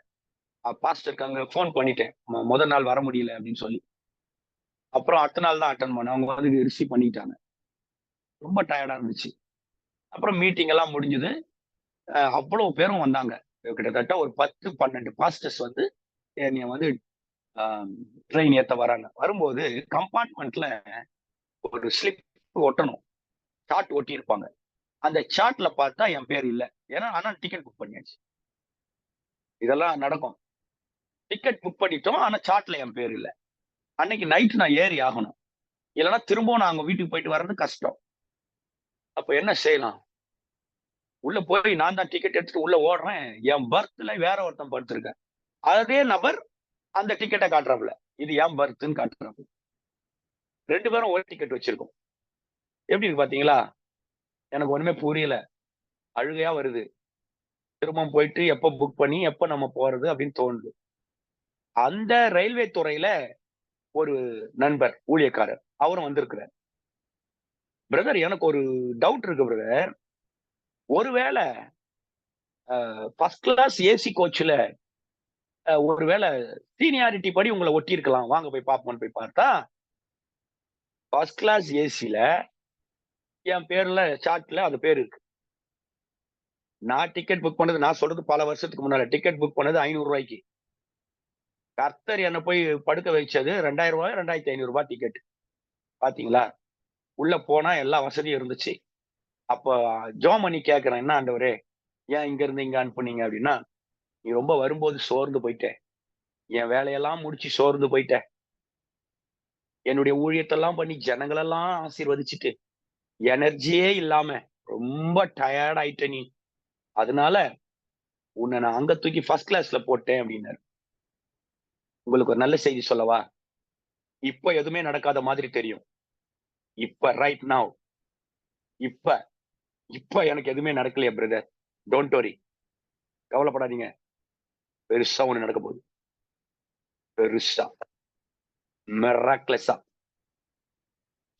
S1: பாஸ்டருக்கு அங்க போன் பண்ணிட்டேன், முதல் நாள் வர முடியல அப்படின்னு சொல்லி. அப்புறம் அடுத்த நாள் தான் அட்டன் பண்ணேன். அவங்க வந்து ரிசீவ் பண்ணிட்டாங்க. ரொம்ப டயர்டா இருந்துச்சு. அப்புறம் மீட்டிங் எல்லாம் முடிஞ்சது. அவ்வளவு பேரும் வந்தாங்க. கிட்டத்தட்ட ஒரு 10, 12 பாஸ்டர்ஸ் வந்து என்னைய வந்து ட்ரெயின் ஏத்த வராங்க. வரும்போது கம்பார்ட்மெண்ட்ல ஒரு ஸ்லிப் ஒட்டணும். சார்ட் ஒட்டியிருப்பாங்க. அந்த சார்ட்ல பார்த்தா என் பேர் இல்ல. ஆனா டிக்கெட் புக் பண்ணியாச்சு. இதெல்லாம் நடக்கும். டிக்கெட் புக் பண்ணிட்டோம். ஆனா சார்ட்ல என் பேர் இல்ல. அன்னைக்கு நைட் நான் ஏறி ஆகணும். இல்லன்னா திரும்பவும் நான் அவங்க வீட்டுக்கு போயிட்டு வர்றது கஷ்டம். அப்ப என்ன செய்யலாம்? உள்ள போய் நான் தான் டிக்கெட் எடுத்துட்டு உள்ள ஓடுறேன். என் பர்த்ல வேற ஒருத்தன் படுத்திருக்கான். அதே நபர் அந்த டிக்கெட்ட காட்டுறாப்புல. இது என் பர்த்ன்னு காட்டுறாப்புல. 2 பேரும் ஒரு டிக்கெட் வச்சிருக்கோம். எப்படி இருக்கு பாத்தீங்களா? எனக்கு ஒண்ணுமே புரியல. அழுகையா வருது. திரும்பவும் போயிட்டு எப்ப புக் பண்ணி, எப்ப நம்ம போறது அப்படின்னு தோணுது. அந்த ரயில்வே துறையில ஒரு நண்பர், ஊழியக்காரர். அவரும் வந்திருக்கிறார். பிரதர் எனக்கு ஒரு டவுட் இருக்கு பிரதர். ஒருவேள ஃபர்ஸ்ட் கிளாஸ் ஏசி கோச்ல ஒருவேள சீனியாரிட்டி படி உங்கள ஒட்டியிருக்கலாம். வாங்க போய் பார்ப்போம்ன்னு போய் பார்த்தா, ஃபர்ஸ்ட் கிளாஸ் ஏசில என் பேர்ல சார்ட்ல அது பேர் இருக்கு. நான் டிக்கெட் புக் பண்ணது நான் சொல்றது பல வருஷத்துக்கு முன்னால. டிக்கெட் புக் பண்ணது ரூ. 500. கர்த்தர் என்ன போய் படுக்க வச்சது ரூ. 2000 ரூ. 2500 டிக்கெட். பாத்தீங்களா? உள்ள போனா எல்லா வசதியும் இருந்துச்சு. அப்ப ஜெபம் பண்ணி கேட்கிறேன், "என்ன ஆண்டவரே, ஏன் இங்க இருந்து இங்க அனுப்புனீங்க?" அப்படின்னா, "நீ ரொம்ப வரும்போது சோர்ந்து போயிட்ட. என் வேலையெல்லாம் முடிச்சு சோர்ந்து போயிட்ட. என்னுடைய ஊழியத்தெல்லாம் பண்ணி ஜனங்களெல்லாம் ஆசீர்வதிச்சுட்டு, எனர்ஜியே இல்லாம ரொம்ப டயர்ட் ஆயிட்ட நீ. அதனால உன்னை நான் அங்க தூக்கி ஃபர்ஸ்ட் கிளாஸ்ல போட்டேன்" அப்படின்னாரு. உங்களுக்கு ஒரு நல்ல செய்தி சொல்லவா? இப்ப எதுவுமே நடக்காத மாதிரி தெரியும். இப்ப ரைட் நவ் இப்ப இப்ப எனக்கு எதுவுமே நடக்கலையே பிரதர். Don't worry. கவலைப்படாதீங்க. பெருசா ஒண்ணு நடக்க போகுது. பெருசா, மிராக்கிளஸா,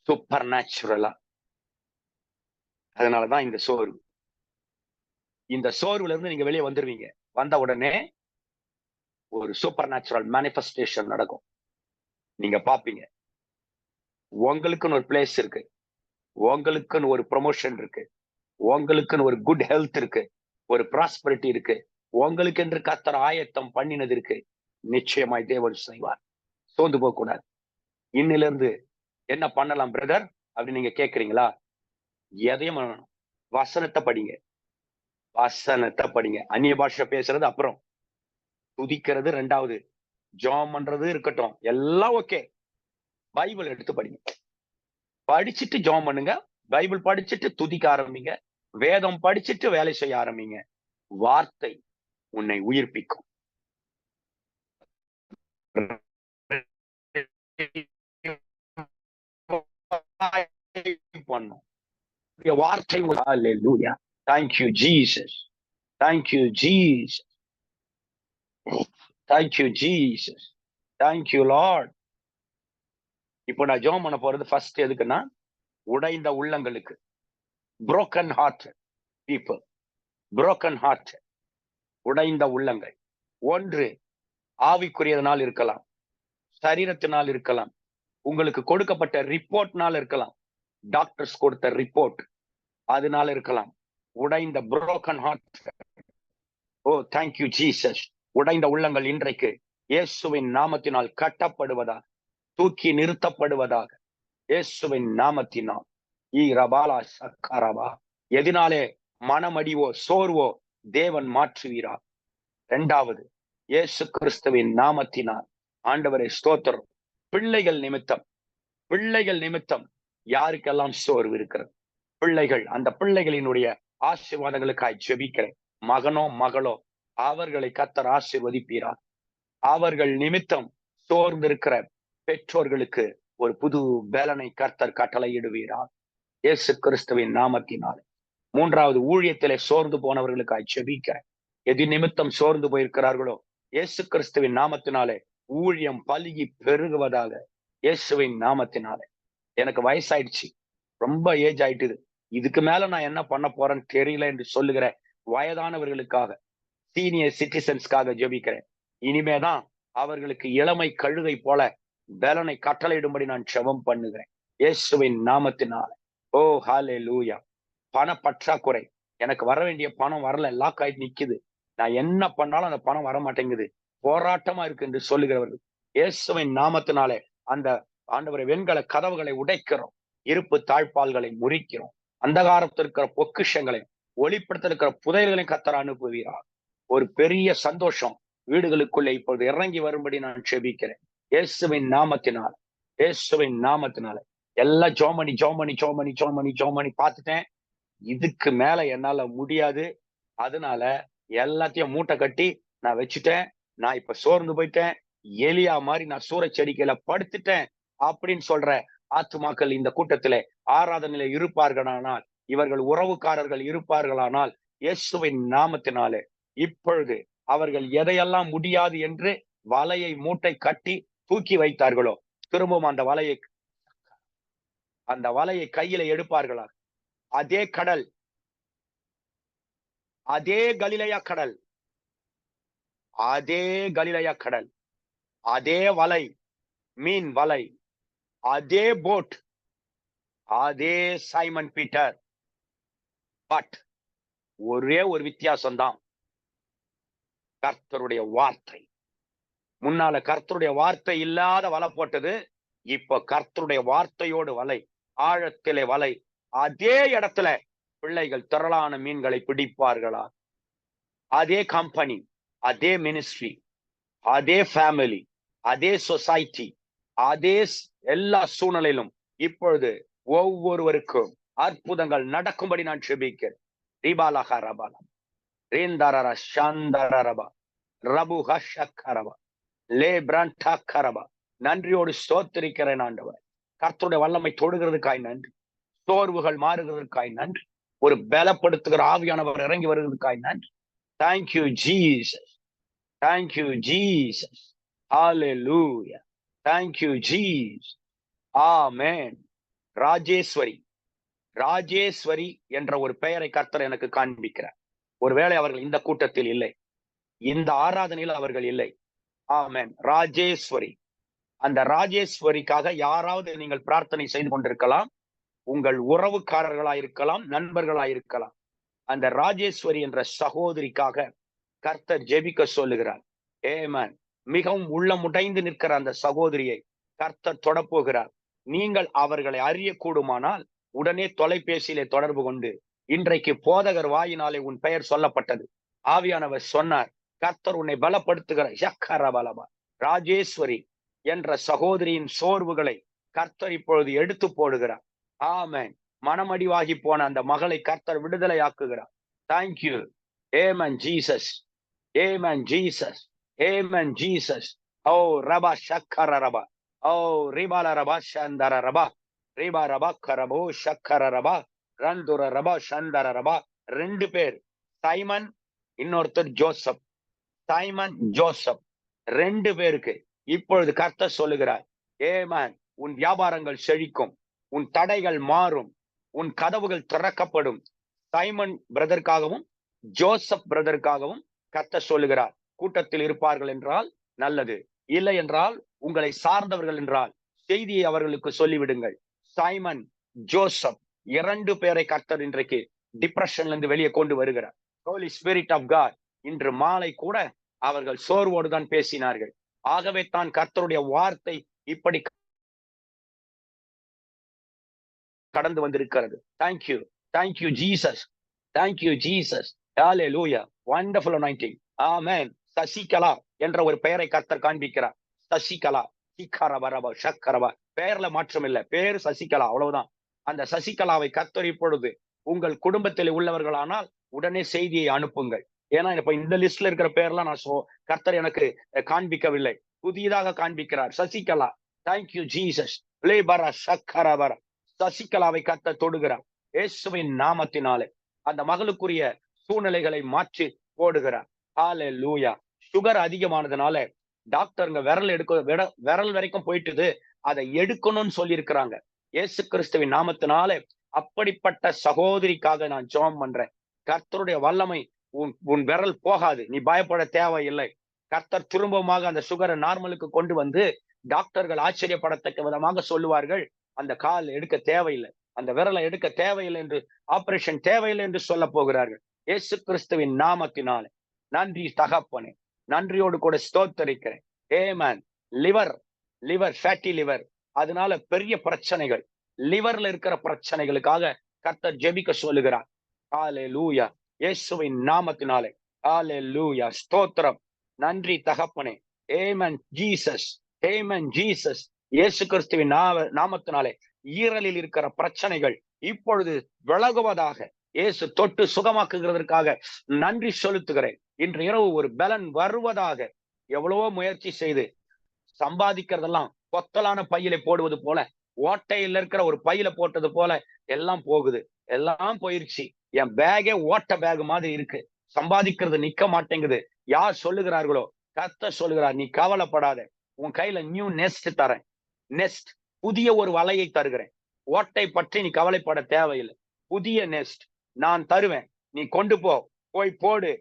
S1: சூப்பர் நேச்சுரலா. அதனாலதான் இந்த சோர்வு. இந்த சோர்வுல இருந்து நீங்க வெளியே வந்துருவீங்க. வந்த உடனே ஒரு சூப்பர் நேச்சுரல் மேனிஃபெஸ்டேஷன் நடக்கும். நீங்க பாப்பீங்க. உங்களுக்குன்னு ஒரு பிளேஸ் இருக்கு. உங்களுக்குன்னு ஒரு ப்ரமோஷன் இருக்கு. உங்களுக்குன்னு ஒரு குட் ஹெல்த் இருக்கு. ஒரு ப்ராஸ்பரிட்டி இருக்கு. உங்களுக்கு என்று கர்த்தர் ஆயத்தம் பண்ணினது இருக்கு. நிச்சயமாய் தேவன் செய்வார். சோர்ந்து போக கூடாது. இன்னிலிருந்து என்ன பண்ணலாம் பிரதர் அப்படின்னு நீங்க கேக்குறீங்களா? எதையும் பண்ணணும். வசனத்தை படிங்க. வசனத்தை படிங்க. அந்நிய பாஷை பேசுறது அப்புறம், துதிக்கிறது 2வது, ஜெபம் பண்றது இருக்கட்டும், எல்லாம் ஓகே. பைபிள் எடுத்து படிங்க. படிச்சுட்டு ஜெபம் பண்ணுங்க. பைபிள் படிச்சுட்டு துதிக்க ஆரம்பிங்க. வேதம் படிச்சுட்டு வேலை செய்ய ஆரம்பிங்க. வார்த்தை உன்னை உயிர்ப்பிக்கும். பண்ணும். வார்த்தை. ஹalleluya. Thank you Jesus. Thank you Jesus. Thank you Jesus. Thank you Lord. இப்போ நான் ஜெபம் பண்ண போறது ஃபர்ஸ்ட் எதுக்குன்னா, உடைந்த உள்ளங்களுக்கு. broken heart people. broken heart. உடைந்த உள்ளங்கள். ஒன்று ஆவிக்குரியதனால் இருக்கலாம். சரீரத்தினால் இருக்கலாம். உங்களுக்கு கொடுக்கப்பட்ட ரிப்போர்ட்னால இருக்கலாம். டாக்டர்ஸ் கொடுத்த ரிப்போர்ட் அதனால இருக்கலாம். உடைந்த broken heart. O thank you Jesus. உடைந்த உள்ளங்கள் இன்றைக்கு இயேசுவின் நாமத்தினால் கட்டப்படுவதாக, தூக்கி நிறுத்தப்படுவதாக, இயேசுவின் நாமத்தினால். ஈரபாலா சக்கரபா. எதினாலே மனமடிவோ சோர்வோ தேவன் மாற்றுவீரா. 2வது, இயேசு கிறிஸ்துவின் நாமத்தினால். ஆண்டவரே ஸ்தோத்திரம். பிள்ளைகள் நிமித்தம், பிள்ளைகள் நிமித்தம் யாருக்கெல்லாம் சோர்வு இருக்கிறது, பிள்ளைகள், அந்த பிள்ளைகளினுடைய ஆசீர்வாதங்களுக்காய் ஜெபிக்கிறேன். மகனோ மகளோ அவர்களை கர்த்தர் ஆசீர்வதிப்பீரா. அவர்கள் நிமித்தம் சோர்ந்திருக்கிற பெற்றோர்களுக்கு ஒரு புது பலனை கர்த்தர் கட்டளையிடுவீரா இயேசு கிறிஸ்துவின் நாமத்தினாலே. 3வது, ஊழியத்திலே சோர்ந்து போனவர்களுக்காய் ஜெபிக்கிறேன். எது நிமித்தம் சோர்ந்து போயிருக்கிறார்களோ இயேசு கிறிஸ்துவின் நாமத்தினாலே ஊழியம் பலுகி பெருகுவதாக இயேசுவின் நாமத்தினாலே. எனக்கு வயசாயிடுச்சு, ரொம்ப ஏஜ் ஆயிட்டுது, இதுக்கு மேல நான் என்ன பண்ண போறேன்னு தெரியல என்று சொல்லுகிற வயதானவர்களுக்காக, சீனியர் சிட்டிசன்ஸ்க்காக ஜெபிக்கிறேன். இனிமேதான் அவர்களுக்கு இளமை கழுகை போல பலனை கட்டளையிடும்படி நான் ஜெபம் பண்ணுகிறேன் இயேசுவின் நாமத்தினால. ஓ ஹalleluya. பண பற்றாக்குறை. எனக்கு வர வேண்டிய பணம் வரல. லாக் ஆயிட்டு நிக்குது. நான் என்ன பண்ணாலும் அந்த பணம் வர மாட்டேங்குது. போராட்டமா இருக்கு என்று சொல்லுகிறவர்கள், இயேசுவின் நாமத்தினாலே அந்த ஆண்டவரே வெண்கல கதவுகளை உடைக்கிறோம். இருப்பு தாழ்ப்பாள்களை முறிக்கிறோம். அந்தகாரத்தில் இருக்கிற பொக்கிஷங்களை, ஒளிப்படத்தில் இருக்கிற புதையல்களையும் கர்த்தர் அனுப்புவீராக. ஒரு பெரிய சந்தோஷம் வீடுகளுக்குள்ளே இப்பொழுது இறங்கி வரும்படி நான் செபிக்கிறேன். இயேசுவின் நாமத்தினால், இயேசுவின் நாமத்தினால எல்லாம் ஜோமனி பார்த்துட்டேன். இதுக்கு மேல என்னால முடியாது. அதனால எல்லாத்தையும் மூட்டை கட்டி நான் வச்சுட்டேன். நான் இப்ப சோர்ந்து போயிட்டேன். எலியா மாதிரி நான் சூறைச் செடிக்கையில படுத்துட்டேன் அப்படின்னு சொல்ற ஆத்துமாக்கள் இந்த கூட்டத்திலே ஆராதனையில இருப்பார்களானால், இவர்கள் உறவுக்காரர்கள் இருப்பார்களானால், இயேசுவின் நாமத்தினாலே இப்பொழுது அவர்கள் எதையெல்லாம் முடியாது என்று வலையை மூட்டை கட்டி தூக்கி வைத்தார்களோ, திரும்பவும் அந்த வலையை கையில எடுப்பார்களா? அதே கடல், அதே கலிலேயா கடல், அதே கலிலேயா கடல், அதே வலை, மீன் வலை, அதே போட், அதே சைமன் பீட்டர். பட் ஒரே ஒரு வித்தியாசம் தான், கர்த்தருடைய வார்த்தை. முன்னால கர்த்தருடைய வார்த்தை இல்லாத வலை போட்டது, இப்ப கர்த்தருடைய வார்த்தையோடு வலை, ஆழத்திலே வலை. அதே இடத்துல பிள்ளைகள் திரளான மீன்களை பிடிப்பார்களா? அதே கம்பெனி, அதே மினிஸ்ட்ரி, அதே ஃபேமிலி, அதே சொசைட்டி, அதே எல்லா சூழ்நிலையிலும் இப்பொழுது ஒவ்வொருவருக்கும் அற்புதங்கள் நடக்கும்படி நான் செபிக்கிறேன். ரிபாலகா ரபாலா, ரீந்தரர சந்தரரபா, ரபுஹ ஷக்கரபா, லே பிரண்டா கரபா. நன்றியோடு ஸ்தோத்திரிக்கிறேன் ஆண்டவர். கர்த்தருடைய வல்லமை தொடுகிறதுக்காய் நன்றி. சோர்வுகள் மாறுகிறதுக்காய் நன்றி. ஒரு பலப்படுத்துகிற ஆவியானவர் இறங்கி வருகிறதுக்காய் நன்றி. Thank you Jesus. Thank you Jesus. ஹalleluya. Thank you Jesus. ஆமென். ராஜேஸ்வரி, ராஜேஸ்வரி என்ற ஒரு பெயரை கர்த்தர் எனக்கு காண்பிக்கிறார். ஒருவேளை அவர்கள் இந்த கூட்டத்தில் இல்லை, இந்த ஆராதனையில் அவர்கள் இல்லை. ஆமென். ராஜேஸ்வரி. அந்த ராஜேஸ்வரிக்காக யாராவது நீங்கள் பிரார்த்தனை செய்து கொண்டிருக்கலாம். உங்கள் உறவுக்காரர்களாயிருக்கலாம், நண்பர்களாயிருக்கலாம். அந்த ராஜேஸ்வரி என்ற சகோதரிக்காக கர்த்தர் ஜெபிக்க சொல்லுகிறார். ஏமன். மிகவும் உள்ளமுடைந்து நிற்கிற அந்த சகோதரியை கர்த்தர் தொடப்போகிறார். நீங்கள் அவர்களை அறியக்கூடுமானால் உடனே தொலைபேசியிலே தொடர்பு கொண்டு, இன்றைக்கு போதகர் வாயினாலே உன் பெயர் சொல்லப்பட்டது, ஆவியானவர் சொன்னார், கர்த்தர் உன்னை பலப்படுத்துகிற யக்கரபலபா. ராஜேஸ்வரி என்ற சகோதரியின் சோர்வுகளை கர்த்தர் இப்பொழுது எடுத்து போடுகிறார். ஆமென். மனமடிவாகி போன அந்த மகளை கர்த்தர் விடுதலையாக்குகிறார். தேங்க்யூ. ஏமன் ஜீசஸ். ஏமன் ஜீசஸ். ஏமன் ஜீசஸ். ஓ ரபா ஷக்கர ரபா. ஓ ரிபால ரபா சந்தர ரபா. ரிபா ரபா கரபோ ஷக்கர ரபா. ரந்துர ரபா சந்தர ரபா. 2 பேர், சைமன், இன்னொருத்தர் ஜோசப். சைமன் ஜோசப் 2 பேருக்கு இப்பொழுது கர்த்தர் சொல்லுகிறார், ஏமன், உன் வியாபாரங்கள் செழிக்கும், உன் தடைகள் மாறும், உன் கதவுகள் திறக்கப்படும். சைமன் பிரதருக்காகவும் ஜோசப் பிரதருக்காகவும் கர்த்தர் சொல்லுகிறார். கூட்டத்தில் இருப்பார்கள் என்றால் நல்லது, இல்லை என்றால் உங்களை சார்ந்தவர்கள் என்றால் செய்தியை அவர்களுக்கு சொல்லிவிடுங்கள். சைமன், ஜோசப் 2 பேரை கர்த்தர் இன்றைக்கு டிப்ரெஷன்ல இருந்து வெளியே கொண்டு வருகிறார். Holy spirit of God. இன்று மாலை கூட அவர்கள் சோர்வோடு தான் பேசினார்கள். ஆகவே தான் கர்த்தருடைய வார்த்தை இப்படி கடந்து வந்திருக்கிறது. Thank you. Thank you Jesus. Thank you Jesus. ஹalleluya. wonderful anointing. ஆமென். சசிகலா என்ற ஒரு பெயரை கர்த்தர் காண்பிக்கிறார். சசிகலா, சிக்கரபரபா ஷக்கரபா. பெயர்ல மாற்றம் இல்லை, பேர் சசிகலா, அவ்வளவுதான். அந்த சசிகலாவை கர்த்தர் இப்பொழுது உங்கள் குடும்பத்தில் உள்ளவர்களானால் உடனே செய்தியை அனுப்புங்கள். ஏன்னா இப்ப இந்த லிஸ்ட்ல இருக்கிற பேர்லாம் நான் கர்த்தர் எனக்கு காண்பிக்கவில்லை, புதியதாக காண்பிக்கிறார். சசிகலா. Thank you Jesus. லேபரா ஷக்கரபர. சசிகலாவை கர்த்தர் தொடுகிறார் இயேசுவின் நாமத்தினாலே. அந்த மகளுக்குரிய சூழ்நிலைகளை மாற்றி போடுகிறார். ஹalleluya. சுகர் அதிகமானதுனால டாக்டருங்க விரல் வரைக்கும் போயிட்டுது, அதை எடுக்கணும்னு சொல்லி இருக்கிறாங்க. இயேசு கிறிஸ்துவின் நாமத்தினாலே அப்படிப்பட்ட சகோதரிக்காக நான் ஜெபம் பண்றேன். கர்த்தருடைய வல்லமை உன் விரல் போகாது, நீ பயப்பட தேவையில்லை. கர்த்தர் திரும்பமாக அந்த சுகரை நார்மலுக்கு கொண்டு வந்து டாக்டர்கள் ஆச்சரியப்படத்தக்க விதமாக சொல்லுவார்கள், அந்த கால் எடுக்க தேவையில்லை. அந்த விரலை எடுக்க தேவையில்லை என்று, ஆபரேஷன் தேவையில்லை என்று சொல்ல போகிறார்கள். இயேசு கிறிஸ்துவின் நாமத்தினாலே நன்றி தகப்பனே, நன்றியோடு கூட ஸ்தோத்தரிக்கிறேன். ஆமென். லிவர் ஃபேட்டி லிவர், அதனால பெரிய பிரச்சனைகள், லிவர்ல இருக்கிற பிரச்சனைகளுக்காக கர்த்தர் ஜெபிக்க சொல்லுகிறார். ஹalleluya. இயேசுவின் நாமத்தினாலே ஹalleluya. ஸ்தோத்திரம். நன்றி தகப்பனே. ஆமென் ஜீசஸ், ஆமென் ஜீசஸ். இயேசு கிறிஸ்துவின் நாமத்தினாலே ஈரலில் இருக்கிற பிரச்சனைகள் இப்பொழுது விலகுவதாக இயேசு தொட்டு சுகமாக்குகிறதற்காக நன்றி செலுத்துகிறேன். இன்று இரவு ஒரு பலன் வருவதாக. எவ்வளவோ முயற்சி செய்து சம்பாதிக்கிறதெல்லாம் கொத்தலான பையில போடுவது போல, ஓட்டையில இருக்கிற ஒரு பையில போட்டது போல எல்லாம் போகுது, எல்லாம் போயிருச்சு. என் பேகே ஓட்ட பேக் மாதிரி இருக்கு, சம்பாதிக்கிறது நிக்க மாட்டேங்குது. யார் சொல்லுகிறார்களோ கர்த்தர் சொல்லுகிறார், நீ கவலைப்படாத, உன் கையில நியூ நெஸ்ட் தரேன். நெஸ்ட், புதிய ஒரு வலையை தருகிறேன். ஓட்டை பற்றி நீ கவலைப்பட தேவையில்லை. புதிய நெஸ்ட் நான் தருவேன். நீ கொண்டு போய் போடு.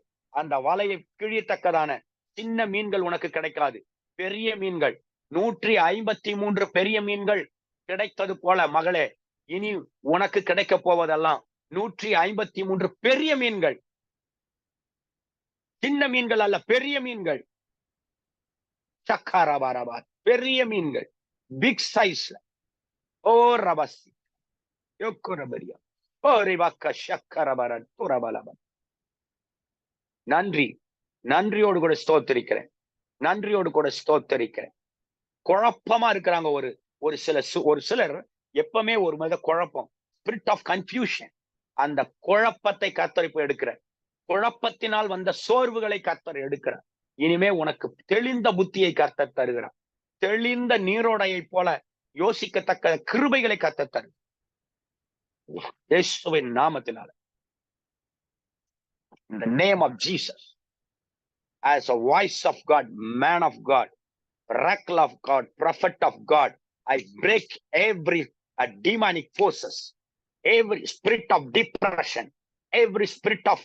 S1: அந்த வலையை கிழியத்தக்கதான சின்ன மீன்கள் உனக்கு கிடைக்காது. பெரிய மீன்கள் 153 பெரிய மீன்கள் கிடைத்தது போல மகளே, இனி உனக்கு கிடைக்க போவதெல்லாம் 153 பெரிய மீன்கள். சின்ன மீன்கள் அல்ல, பெரிய மீன்கள். சக்காரபாரபா, பெரிய மீன்கள், பிக் சைஸ். ஓ ரபசி யோக்குரபரியா, ஓ ரிவாக்க சக்கரபரன் துரபலபன். நன்றி, நன்றியோடு கூட ஸ்தோத்திரிக்கிறேன், நன்றியோடு கூட ஸ்தோத்திரிக்கிறேன். குழப்பமா இருக்கிறாங்க ஒரு சிலர் எப்பவுமே ஒரு மாதிரி குழப்பம், ஸ்பிரிட் ஆஃப் கன்ஃபியூஷன். அந்த குழப்பத்தை கர்த்தர் இப்ப எடுக்கிறார். குழப்பத்தினால் வந்த சோர்வுகளை கர்த்தர் எடுக்கிறார். இனிமே உனக்கு தெளிந்த புத்தியை கர்த்தர் தருகிறார். தெளிந்த நீரோடையை போல யோசிக்கத்தக்க கிருபைகளை கர்த்தர் தரு. இயேசுவின் நாமத்தினால, in the name of Jesus, as a voice of God, man of God, oracle of God, prophet of God, I break every demonic forces, every spirit of depression, every spirit of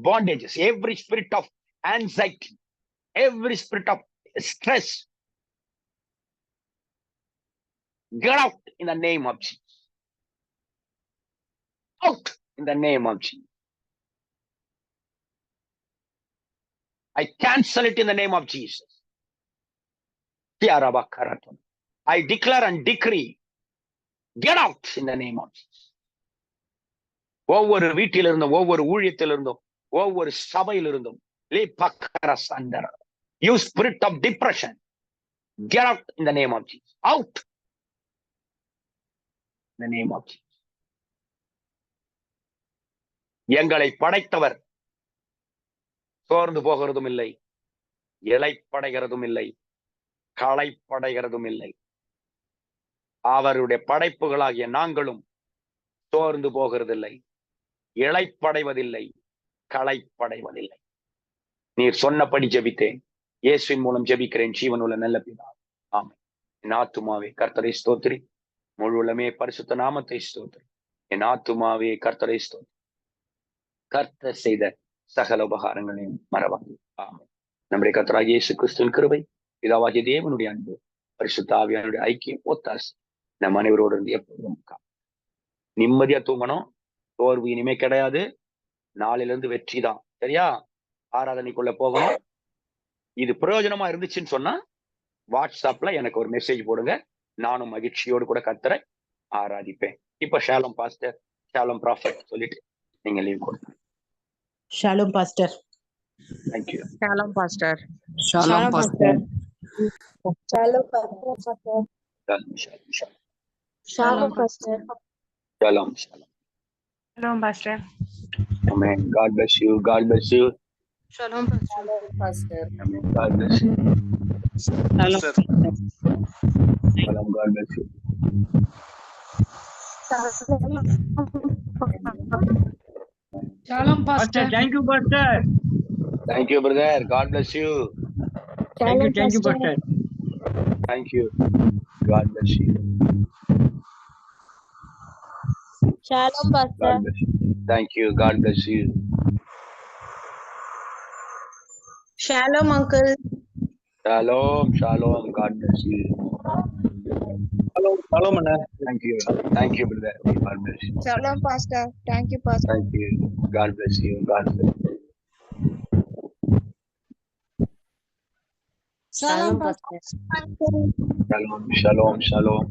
S1: bondages, every spirit of anxiety, every spirit of stress. Get out in the name of Jesus. Out in the name of Jesus. I cancel it in the name of Jesus. I declare and decree, get out in the name of Jesus. ஒவ்வொரு வீட்டிலிருந்தும், ஒவ்வொரு ஊழியத்திலிருந்தும், ஒவ்வொரு சபையிலிருந்தும், you spirit of depression, get out in the name of Jesus. Out in the name of Jesus. எங்களை படைத்தவர் சோர்ந்து போகிறதும் இல்லை, இளைப்படைகிறதும் இல்லை, களைப்படைகிறதும் இல்லை. அவருடைய படைப்புகளாகிய நாங்களும் சோர்ந்து போகிறதில்லை, இளைப்படைவதில்லை, களைப்படைவதில்லை. நீர் சொன்னபடி ஜெபித்தேன், இயேசுவின் மூலம் ஜெபிக்கிறேன், ஜீவனுள்ள நல்ல பிதா, ஆமென். என் ஆத்துமாவே கர்த்தரை ஸ்தோத்திரி, முழு உள்ளமே பரிசுத்த நாமத்தை ஸ்தோத்திரி. என் ஆத்துமாவே கர்த்தரை ஸ்தோத்திரி. கர்த்தர் செய்த சகல உபகாரங்களையும் மறவாது. ஆமென். நம்முடைய கர்த்தராகிய இயேசு கிறிஸ்துவின் கிருபை, பிதாவாகிய தேவனுடைய அன்பு, பரிசுத்த ஆவியானவருடைய ஐக்கியம், ஒத்தாசை நம் அனைவரோடு இருந்து எப்போதும் நிம்மதியா தூங்கணும். சோர்வு இனிமே கிடையாது. நாளில இருந்து வெற்றி தான். சரியா? ஆராதனைக்குள்ள போகணும். இது பிரயோஜனமா இருந்துச்சுன்னு சொன்னா வாட்ஸ்அப்ல எனக்கு ஒரு மெசேஜ் போடுங்க. நானும் மகிழ்ச்சியோடு கூட கர்த்தரை ஆராதிப்பேன். இப்ப ஷாሎም பாஸ்டர், ஷாሎም ப்ராஃபட் சொல்லிட்டு நீங்க லீவ் கொடுங்க.
S3: Shalom, Pastor.
S1: Thank you.
S4: Shalom, Pastor.
S3: Shalom, Pastor.
S5: Shalom, Pastor.
S1: Shalom, shalom, shalom.
S5: Shalom, Pastor.
S1: Shalom, shalom.
S4: Shalom, Pastor.
S1: Amen. God bless you. God bless you.
S4: Shalom, Pastor.
S5: Shalom, Pastor.
S1: Amen. God bless you.
S3: Shalom.
S1: Shalom. God bless you.
S5: Shalom,
S3: Pastor, thank you, Pastor.
S1: Thank you, brother. God bless you.
S3: Thank you, Pastor.
S1: Thank you. God bless you.
S5: Shalom, Pastor.
S1: God bless you. Thank you. God bless you.
S2: Shalom, uncle.
S1: Shalom, shalom. God bless you.
S6: Shalom, Anna.
S1: Thank you. Thank you, brother. God bless you.
S2: Shalom, Pastor. Thank you, Pastor.
S1: Thank you. God bless you. God bless you.
S5: Shalom, Pastor.
S1: Shalom, shalom, shalom.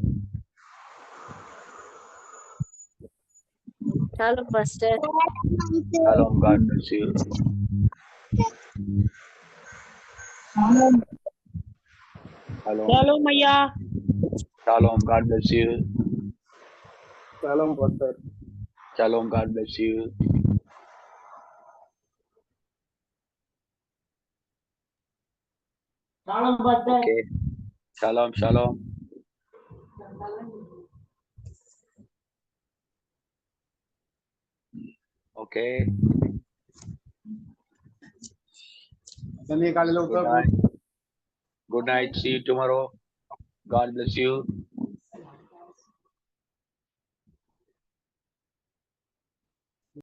S5: Shalom, Pastor.
S1: Shalom, God bless you. Shalom.
S3: Shalom, ஐயா.
S1: Shalom, God bless you.
S6: Shalom, Pastor.
S1: Shalom, God bless you.
S3: Shalom, Pastor.
S1: Okay. Shalom, shalom. Okay.
S6: Then he called
S1: Good night. Good night. See you tomorrow. God bless you.